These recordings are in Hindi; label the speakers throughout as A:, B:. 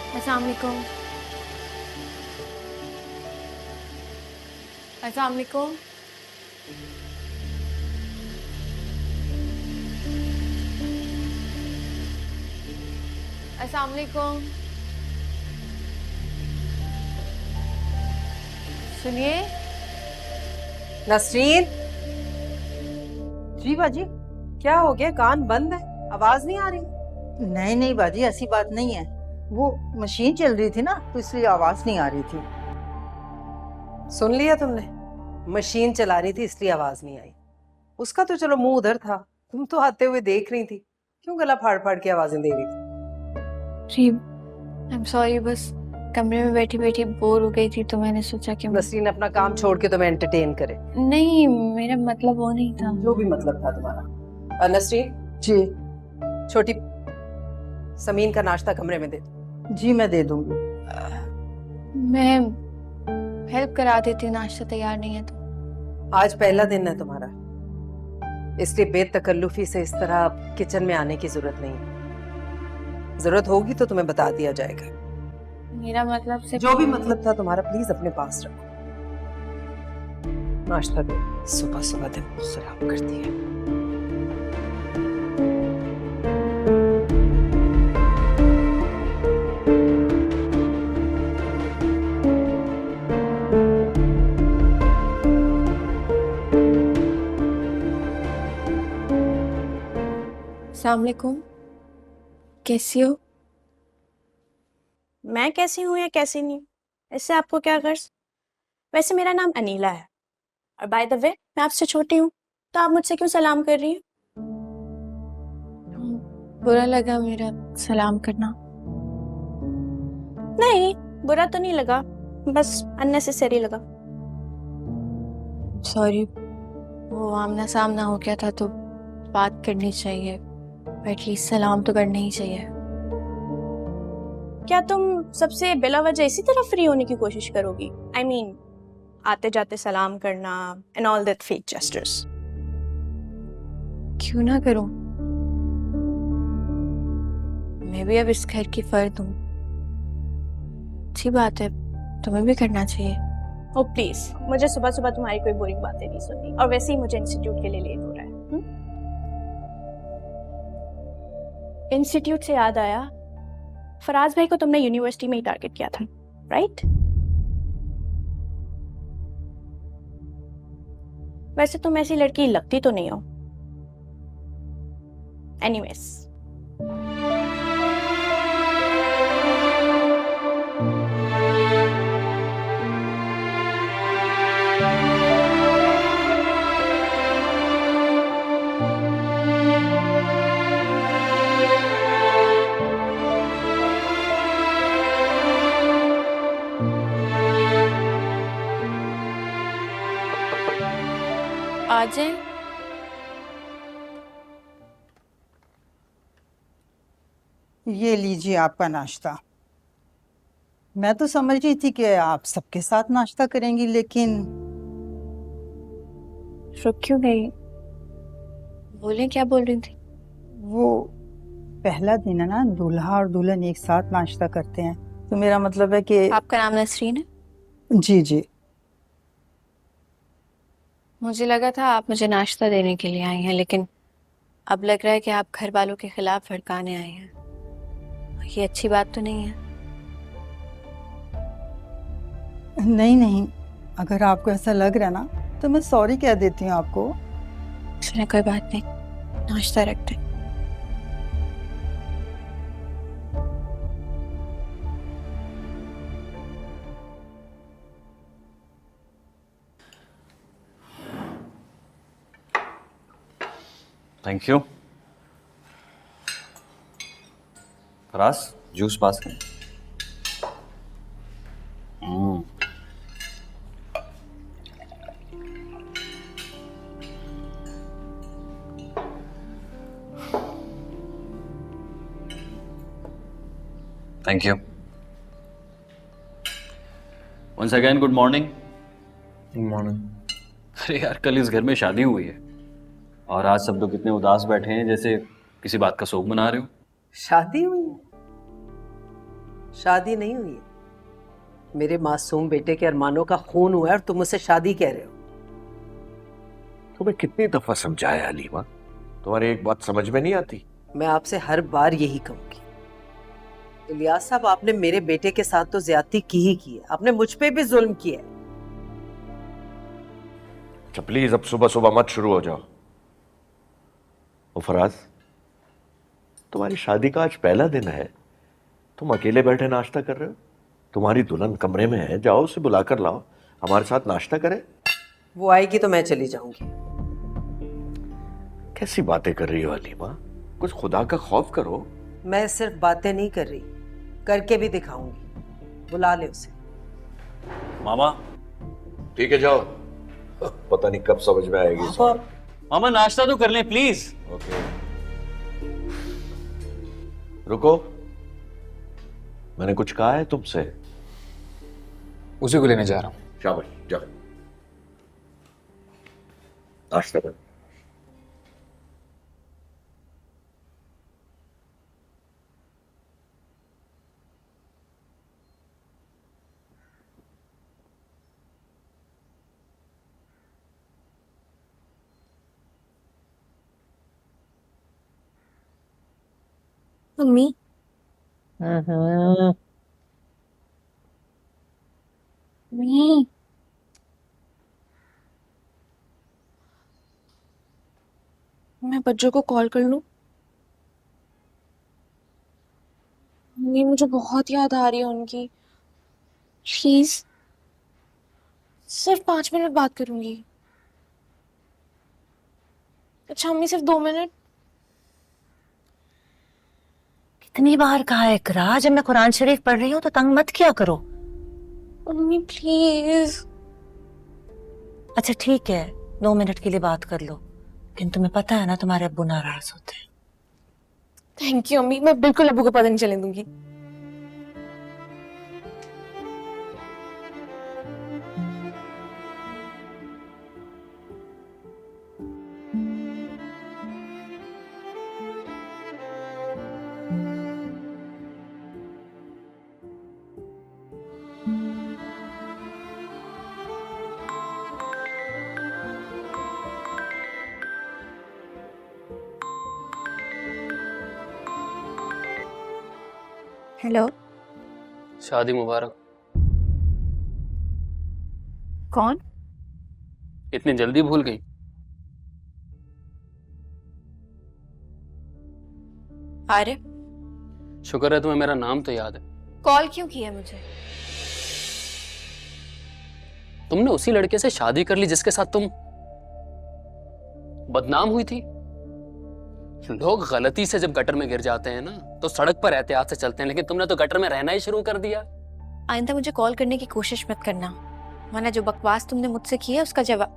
A: अस्सलाम वालेकुम। अस्सलाम वालेकुम। अस्सलाम वालेकुम। सुनिए।
B: नसरीन। जी बाजी, क्या हो गया? कान बंद है, आवाज नहीं आ रही।
C: नहीं नहीं बाजी, ऐसी बात नहीं है। वो मशीन चल रही थी ना, तो इसलिए आवाज नहीं आ रही थी।
B: सुन लिया तुमने? मशीन चला रही थी इसलिए आवाज नहीं आई। उसका तो चलो मुंह उधर था, तुम तो आते हुए देख रही थी। क्यों गला फाड़ फाड़ के आवाजें दे रही थी?
A: जी, आई एम सॉरी, बस कमरे में बैठी बैठी बोर हो गई थी तो मैंने सोचा कि
B: नसरीन अपना काम छोड़ के तुम्हें एंटरटेन करे।
A: नहीं, मेरा मतलब वो नहीं था।
B: जो भी मतलब था तुम्हारा। नसरीन,
C: जी
B: छोटी समीन का नाश्ता कमरे में दे दो।
C: जी, मैं दे दूंगी।
A: मैं हेल्प करा देती हूँ, नाश्ता तैयार नहीं है तो।
B: आज पहला दिन है तुम्हारा, इसलिए बेतकल्लुफी से इस तरह किचन में आने की जरूरत नहीं है। जरूरत होगी तो तुम्हें बता दिया जाएगा।
A: मेरा मतलब सिर्फ
B: जो भी मतलब था तुम्हारा, प्लीज अपने पास रखो। नाश्ता दो। सुबह सुबह दिन खराब करती है।
A: अस्सलाम वालेकुम। कैसी हो?
D: मैं कैसी हूँ या कैसी नहीं, इससे आपको क्या गर्ज? वैसे मेरा नाम अनीला है, और बाय द वे मैं आपसे छोटी हूँ, तो आप मुझसे क्यों सलाम कर रही हैं?
A: बुरा लगा मेरा सलाम करना?
D: नहीं, बुरा तो नहीं लगा, बस अननेसेसरी लगा।
A: सॉरी, वो आमना सामना हो गया था तो बात करनी चाहिए, एटलीस्ट सलाम तो करना ही चाहिए।
D: क्या तुम सबसे बिला वजह इसी तरह फ्री होने की कोशिश करोगी? I mean, आते जाते सलाम करना and all that fake gestures.
A: क्यों ना करूं? मैं भी अब इस घर की फर्द हूँ। अच्छी बात है, तुम्हें भी करना चाहिए।
D: ओ प्लीज, मुझे सुबह सुबह तुम्हारी कोई बोरिंग बातें नहीं सुननी, और वैसे ही मुझे इंस्टीट्यूट के लिए लेट हो रहा है। इंस्टीट्यूट से याद आया, फराज भाई को तुमने यूनिवर्सिटी में ही टारगेट किया था, राइट? वैसे तुम ऐसी लड़की लगती तो नहीं हो। एनीवेज,
A: आ जाए।
C: ये लीजिए आपका नाश्ता। मैं तो समझ रही थी कि आप सबके साथ नाश्ता करेंगी, लेकिन
A: रुक क्यों गई? बोले, क्या बोल रही थी?
C: वो पहला दिन है ना, दूल्हा और दुल्हन एक साथ नाश्ता करते हैं, तो मेरा मतलब है कि
A: आपका नाम नसरीन है?
C: जी जी।
A: मुझे लगा था आप मुझे नाश्ता देने के लिए आई हैं, लेकिन अब लग रहा है कि आप घर वालों के खिलाफ भड़काने आई हैं। ये अच्छी बात तो नहीं है।
C: नहीं नहीं, अगर आपको ऐसा लग रहा है ना, तो मैं सॉरी कह देती हूँ आपको।
A: चलो कोई बात नहीं, नाश्ता रखते हैं।
E: Thank you. Faraz, juice pass कर। Thank you. Once again good morning.
F: Good morning.
E: अरे यार, कल इस घर में शादी हुई है और आज सब लोग कितने उदास बैठे हैं, जैसे किसी बात का शोक मना रहे हो।
B: शादी हुई है? शादी नहीं हुई है, मेरे मासूम बेटे के अरमानों का खून हुआ है और तुम उसे शादी कह रहे हो।
G: तुम्हें कितनी दफा समझाया अलीमा, तुम्हारी एक बात समझ में नहीं आती?
B: मैं आपसे हर बार यही कहूंगी, इलियास साहब, आपने मेरे बेटे के साथ तो ज्यादती की ही की है, आपने मुझ पे भी जुल्म किया है।
G: अच्छा प्लीज अब सुबह सुबह मत शुरू हो जाओ। ओ फराज, तुम्हारी शादी का आज पहला दिन है, तुम अकेले बैठे नाश्ता कर रहे हो? तुम्हारी दुल्हन कमरे में है, जाओ उसे बुलाकर लाओ, हमारे साथ नाश्ता करे।
B: वो आएगी तो मैं चली जाऊंगी।
G: कैसी बातें कर रही हो अलीमा, कुछ खुदा का खौफ करो।
B: मैं सिर्फ बातें नहीं कर रही, करके भी दिखाऊंगी। बुला ले उसे।
E: मामा,
G: ठीक है जाओ, पता नहीं कब समझ में आएगी।
E: मामा नाश्ता तो कर लें प्लीज।
G: ओके रुको, मैंने कुछ कहा है तुमसे?
F: उसी को लेने जा रहा हूँ।
G: शाबाश, जाओ नाश्ता कर।
D: मम्मी, मम्मी, मैं बच्चों को कॉल कर लूं? मम्मी, मुझे बहुत याद आ रही है उनकी। प्लीज, सिर्फ 5 मिनट बात करूंगी। अच्छा मम्मी, सिर्फ 2 मिनट।
H: कितनी बार कहा है इकरा, जब मैं कुरान शरीफ पढ़ रही हूँ तो तंग मत किया करो।
D: Mummy please.
H: अच्छा ठीक है, 2 मिनट के लिए बात कर लो, लेकिन तुम्हें पता है ना तुम्हारे अब्बू नाराज होते हैं।
D: थैंक यू मम्मी, मैं बिल्कुल अब्बू को पता नहीं चलने दूंगी।
A: हेलो,
E: शादी मुबारक।
A: कौन?
E: इतनी जल्दी भूल गई?
A: अरे
E: शुक्र है तुम्हें मेरा नाम तो याद है।
A: कॉल क्यों किया मुझे?
E: तुमने उसी लड़के से शादी कर ली जिसके साथ तुम बदनाम हुई थी। लोग गलती से जब गटर में गिर जाते हैं ना तो सड़क पर एहतियात से चलते हैं, लेकिन तुमने तो गटर में रहना ही शुरू कर दिया।
A: आइंदा मुझे कॉल करने की कोशिश मत करना, वरना जो बकवास तुमने मुझसे की है उसका जवाब।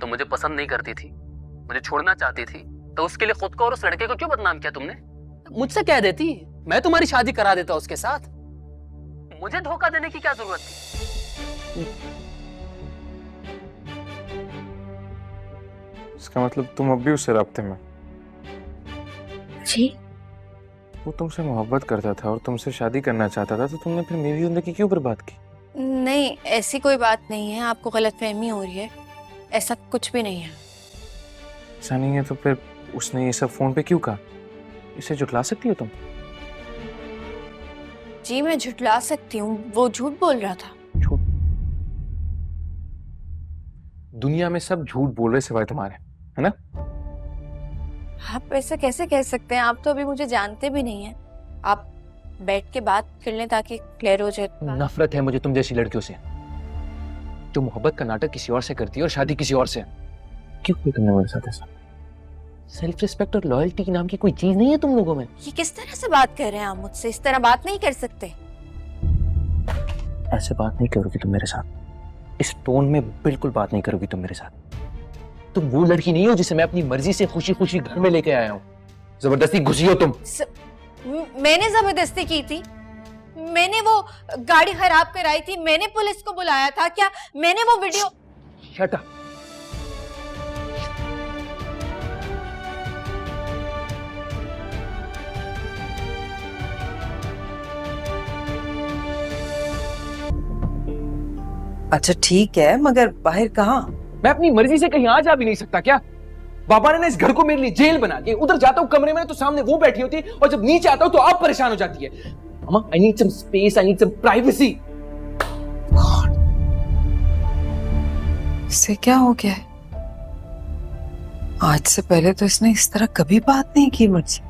E: तुम मुझे पसंद नहीं करती थी, मुझे छोड़ना चाहती थी, तो उसके लिए खुद को और उस लड़के को क्यों बदनाम किया तुमने? मुझसे कह देती, मैं तुम्हारी शादी करा देता उसके साथ। मुझे धोखा देने की क्या जरूरत थी?
F: इसका मतलब तुम अब भी उससे राब्ते में?
H: जी,
F: वो तुमसे मोहब्बत करता था और तुमसे शादी करना चाहता था, तो तुमने फिर मेरी जिंदगी क्यों बर्बाद की?
A: नहीं, ऐसी कोई बात नहीं है, आपको गलतफहमी हो रही है, ऐसा कुछ भी नहीं है।
F: ऐसा नहीं है तो फिर उसने ये सब फोन पे क्यों कहा? इसे झुठला सकती हो तुम?
A: जी मैं झुठला सकती हूँ, वो झूठ बोल रहा था।
F: झूठ? दुनिया में सब झूठ बोल रहे सिवाय तुम्हारे, है ना?
A: आप ऐसे कैसे कह सकते हैं? आप तो अभी मुझे जानते भी नहीं हैं। आप बैठ के बात कर लें ताकि क्लियर हो जाए।
F: नफरत है मुझे तुम जैसी लड़कियों से, जो मोहब्बत का नाटक किसी और से करती है और शादी किसी और से। क्यों किया तुमने मेरे साथ ऐसा? सेल्फ रिस्पेक्ट और लॉयल्टी नाम की कोई चीज नहीं है तुम लोगों में।
A: ये किस तरह से बात कर रहे हैं आप मुझसे? इस तरह बात नहीं कर सकते।
F: ऐसे बात नहीं करोगी तुम मेरे साथ, इस टोन में बिल्कुल बात नहीं करोगी तुम मेरे साथ। तुम वो लड़की नहीं हो जिसे मैं अपनी मर्जी से खुशी खुशी घर में लेके आया हूँ, जबरदस्ती घुसी हो तुम।
A: मैंने जबरदस्ती की थी? मैंने वो गाड़ी खराब कराई थी? मैंने पुलिस को बुलाया था क्या? मैंने वो वीडियो।
F: Shut up.
B: अच्छा ठीक है, मगर बाहर कहाँ?
F: मैं अपनी मर्जी से कहीं आ जा भी नहीं सकता क्या? बाबा ने ना इस घर को मेरे लिए जेल बना दी। उधर जाता हूँ कमरे में तो सामने वो बैठी होती है, और जब नीचे आता हूँ तो आप परेशान हो जाती है। Mama, I need some space, I need some privacy.
B: इससे क्या हो गया है? आज से पहले तो इसने इस तरह कभी बात नहीं की मुझसे।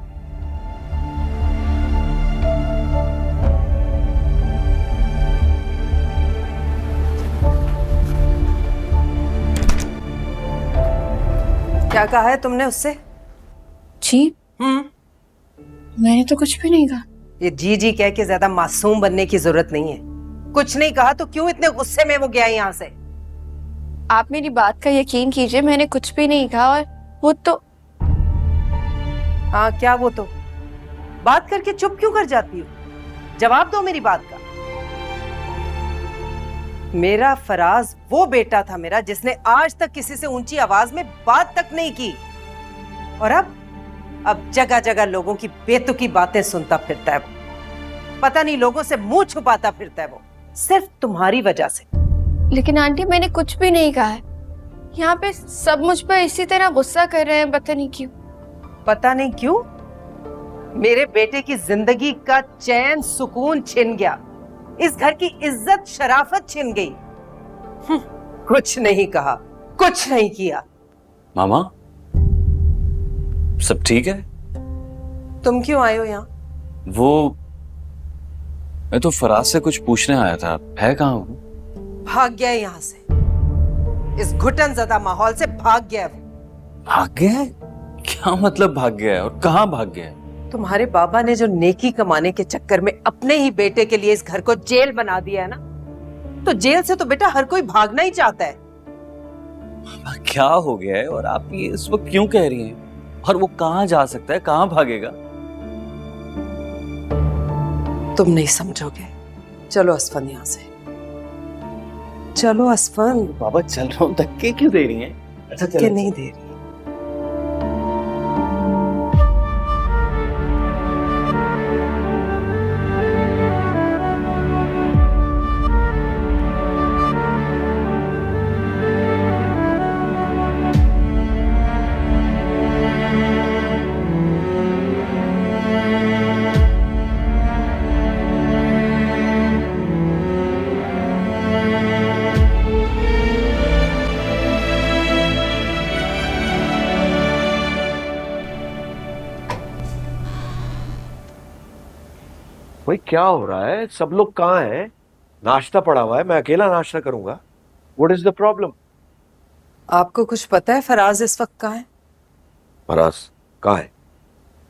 B: क्या कहा है तुमने उससे?
A: जी मैंने तो कुछ भी नहीं कहा।
B: ये जी जी कह के ज्यादा मासूम बनने की जरूरत नहीं है। कुछ नहीं कहा तो क्यों इतने गुस्से में वो गया यहाँ से?
A: आप मेरी बात का यकीन कीजिए, मैंने कुछ भी नहीं कहा। और वो तो
B: हाँ, क्या वो तो? बात करके चुप क्यों कर जाती हो? जवाब दो मेरी बात का। मेरा फराज वो बेटा था मेरा जिसने आज तक किसी से ऊंची आवाज में बात तक नहीं की, और अब जगह जगह लोगों की बेतुकी बातें सुनता फिरता है वो। पता नहीं लोगों से मुंह छुपाता फिरता है वो, सिर्फ तुम्हारी वजह से।
A: लेकिन आंटी मैंने कुछ भी नहीं कहा है। यहाँ पे सब मुझ पर इसी तरह गुस्सा कर रहे हैं, पता नहीं क्यों।
B: पता नहीं क्यों? मेरे बेटे की जिंदगी का चैन सुकून छिन गया, इस घर की इज्जत शराफत छिन गई। कुछ नहीं कहा, कुछ नहीं किया।
I: मामा, सब ठीक है?
B: तुम क्यों आए हो यहाँ?
I: मैं तो फराज से कुछ पूछने आया था। है कहाँ वो?
B: भाग गया है यहाँ से। इस घुटन ज़दा माहौल से भाग गया है वो।
I: भाग गया है? क्या मतलब भाग गया है, और कहाँ भाग गया है?
B: तुम्हारे बाबा ने जो नेकी कमाने के चक्कर में अपने ही बेटे के लिए इस घर को जेल बना दिया है ना, तो जेल से तो बेटा हर कोई भागना ही चाहता है।
I: क्या हो गया है, और आप ये इस वक्त क्यों कह रही हैं? और वो कहाँ जा सकता है, कहाँ भागेगा?
B: तुम नहीं समझोगे। चलो असफन यहाँ से, चलो असफन।
I: बाबा चल रहा हूँ, धक्के क्यों दे रही हैं? अच्छा
B: के नहीं दे रही।
G: भाई क्या हो रहा है? सब लोग कहाँ हैं? नाश्ता पड़ा हुआ है, मैं अकेला नाश्ता करूंगा। What is the problem?
B: आपको कुछ पता है फराज इस वक्त कहाँ है?
G: फराज कहाँ है?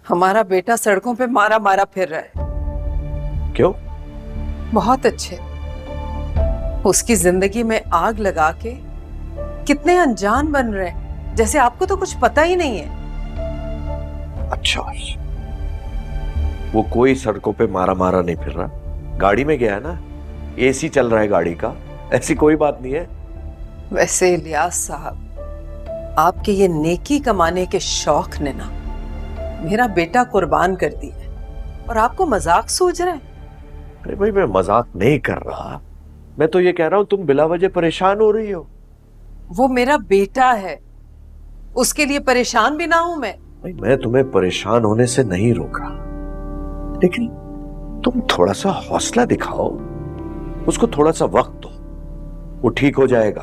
B: हमारा बेटा सड़कों पे मारा मारा फिर रहा है।
G: क्यों?
B: बहुत अच्छे। उसकी जिंदगी में आग लगा के कितने अनजान बन रहे हैं, जैसे आपको तो कुछ पता ही नहीं है।
G: अच्छा, वो कोई सड़कों पे मारा मारा नहीं फिर रहा, गाड़ी में गया है ना, एसी चल रहा है गाड़ी का, ऐसी कोई बात नहीं है।
B: वैसे इलियास साहब, आपके ये नेकी कमाने के शौक ने ना मेरा बेटा कुर्बान कर दिया, और आपको मजाक सूझ रहा है?
G: अरे भाई, मैं मजाक नहीं कर रहा, मैं तो ये कह रहा हूं तुम बिला वजह परेशान हो रही हो।
B: वो मेरा बेटा है, उसके लिए परेशान भी ना हूं मैं?
G: भाई मैं तुम्हें परेशान होने से नहीं रोक रहा, लेकिन तुम थोड़ा सा हौसला दिखाओ, उसको थोड़ा सा वक्त दो, वो ठीक हो जाएगा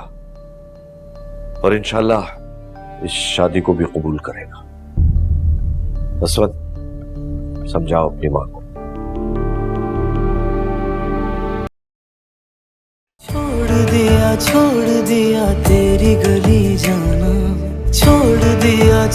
G: और इंशाल्लाह इस शादी को भी कबूल करेगा। असवद, समझाओ अपनी मां को।
J: छोड़ दिया तेरी गली जाना, छोड़ दिया